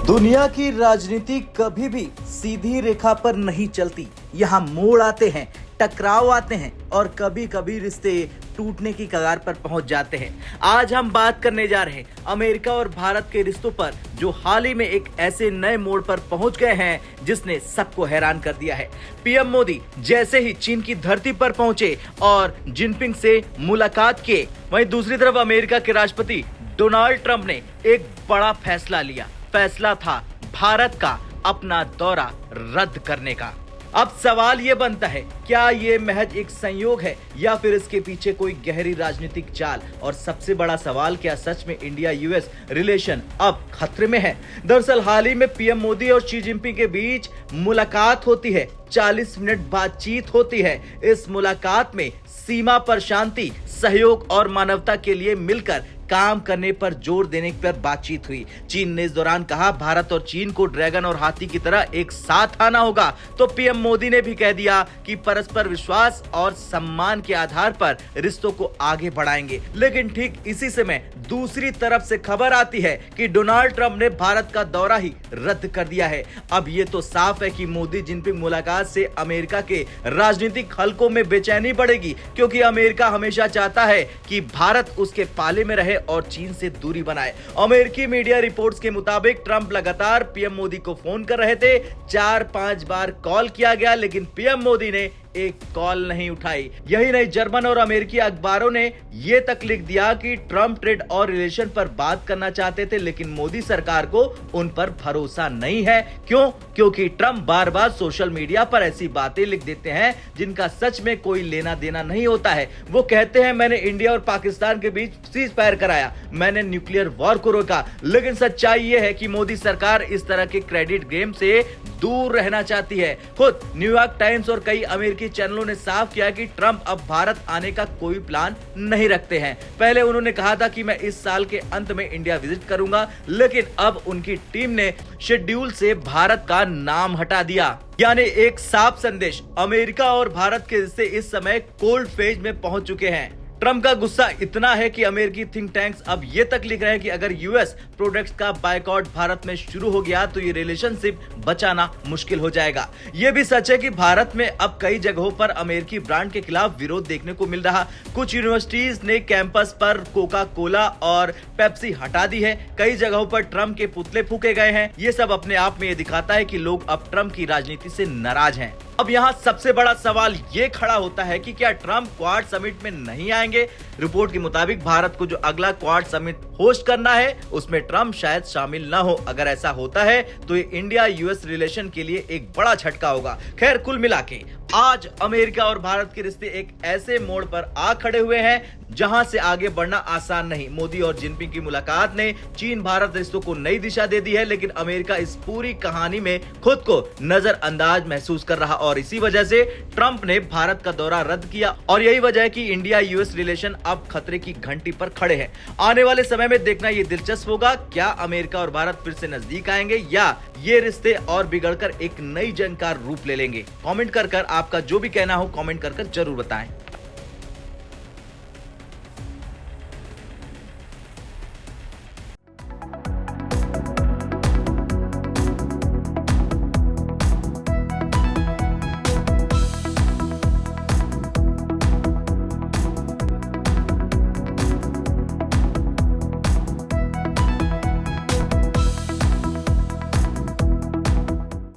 दुनिया की राजनीति कभी भी सीधी रेखा पर नहीं चलती। यहाँ मोड़ आते हैं, टकराव आते हैं और कभी कभी रिश्ते टूटने की कगार पर पहुंच जाते हैं। आज हम बात करने जा रहे हैं अमेरिका और भारत के रिश्तों पर, जो हाल ही में एक ऐसे नए मोड़ पर पहुंच गए हैं जिसने सबको हैरान कर दिया है। पीएम मोदी जैसे ही चीन की धरती पर पहुंचे और जिनपिंग से मुलाकात किए, वहीं दूसरी तरफ अमेरिका के राष्ट्रपति डोनाल्ड ट्रंप ने एक बड़ा फैसला लिया। फैसला था भारत का अपना दौरा रद्द करने का। अब सवाल ये बनता है, क्या ये महज एक संयोग है या फिर इसके पीछे कोई गहरी राजनीतिक चाल? और सबसे बड़ा सवाल, क्या सच में इंडिया यूएस रिलेशन अब खतरे में है? दरअसल हाल ही में पीएम मोदी और शी जिनपिंग के बीच मुलाकात होती है, 40 मिनट बातचीत होती है। इस मुलाकात में सीमा पर शांति, सहयोग और मानवता के लिए मिलकर काम करने पर जोर देने पर बातचीत हुई। चीन ने इस दौरान कहा, भारत और चीन को ड्रैगन और हाथी की तरह एक साथ आना होगा। तो पीएम मोदी ने भी कह दिया कि परस्पर विश्वास और सम्मान के आधार पर रिश्तों को आगे बढ़ाएंगे। लेकिन ठीक इसी समय दूसरी तरफ से खबर आती है कि डोनाल्ड ट्रंप ने भारत का दौरा ही रद्द कर दिया है। अब ये तो साफ है कि मोदी जिनपिंग मुलाकात से अमेरिका के राजनीतिक हलकों में बेचैनी बढ़ेगी, क्योंकि अमेरिका हमेशा चाहता है कि भारत उसके पाले में रहे और चीन से दूरी बनाए। अमेरिकी मीडिया रिपोर्ट्स के मुताबिक ट्रंप लगातार पीएम मोदी को फोन कर रहे थे। 4-5 बार कॉल किया गया, लेकिन पीएम मोदी ने एक कॉल नहीं उठाई। यही नहीं, जर्मन और अमेरिकी अखबारों ने यह तक लिख दिया कि ट्रंप ट्रेड और रिलेशन पर बात करना चाहते थे, लेकिन मोदी सरकार को उन पर भरोसा नहीं है। क्यों? क्योंकि ट्रंप बार बार सोशल मीडिया पर ऐसी बातें लिख देते हैं जिनका सच में कोई लेना देना नहीं होता है। वो कहते हैं, मैंने इंडिया और पाकिस्तान के बीच सीज फायर कराया, मैंने न्यूक्लियर वॉर को रोका। लेकिन सच्चाई यह है कि मोदी सरकार इस तरह के क्रेडिट गेम से दूर रहना चाहती है। खुद न्यूयॉर्क टाइम्स और कई अमेरिकी चैनलों ने साफ किया कि ट्रंप अब भारत आने का कोई प्लान नहीं रखते हैं। पहले उन्होंने कहा था कि मैं इस साल के अंत में इंडिया विजिट करूंगा, लेकिन अब उनकी टीम ने शेड्यूल से भारत का नाम हटा दिया। यानी एक साफ संदेश, अमेरिका और भारत के रिश्ते इस समय कोल्ड फेज में पहुंच चुके हैं। ट्रंप का गुस्सा इतना है कि अमेरिकी थिंक टैंक्स अब ये तक लिख रहे हैं कि अगर यूएस प्रोडक्ट्स का बायकॉट भारत में शुरू हो गया तो ये रिलेशनशिप बचाना मुश्किल हो जाएगा। ये भी सच है कि भारत में अब कई जगहों पर अमेरिकी ब्रांड के खिलाफ विरोध देखने को मिल रहा। कुछ यूनिवर्सिटीज ने कैंपस पर कोका कोला और पेप्सी हटा दी है। कई जगहों पर ट्रंप के पुतले फूके गए हैं। ये सब अपने आप में ये दिखाता है कि लोग अब ट्रंप की राजनीति से नाराज हैं। अब यहाँ सबसे बड़ा सवाल ये खड़ा होता है कि क्या ट्रंप क्वाड समिट में नहीं आएंगे? रिपोर्ट के मुताबिक भारत को जो अगला क्वाड समिट होस्ट करना है उसमें ट्रंप शायद शामिल न हो। अगर ऐसा होता है तो ये इंडिया यूएस रिलेशन के लिए एक बड़ा झटका होगा। खैर, कुल मिला के आज अमेरिका और भारत के रिश्ते एक ऐसे मोड़ पर आ खड़े हुए हैं जहां से आगे बढ़ना आसान नहीं। मोदी और जिनपिंग की मुलाकात ने चीन भारत रिश्तों को नई दिशा दे दी है, लेकिन अमेरिका इस पूरी कहानी में खुद को नजरअंदाज महसूस कर रहा और इसी वजह से ट्रंप ने भारत का दौरा रद्द किया। और यही वजह है कि इंडिया यूएस रिलेशन अब खतरे की घंटी पर खड़े हैं। आने वाले समय में देखना ये दिलचस्प होगा, क्या अमेरिका और भारत फिर से नजदीक आएंगे या ये रिश्ते और बिगड़कर एक नई जंग का रूप ले लेंगे। कमेंट कर आपका जो भी कहना हो कमेंट कर जरूर बताएं।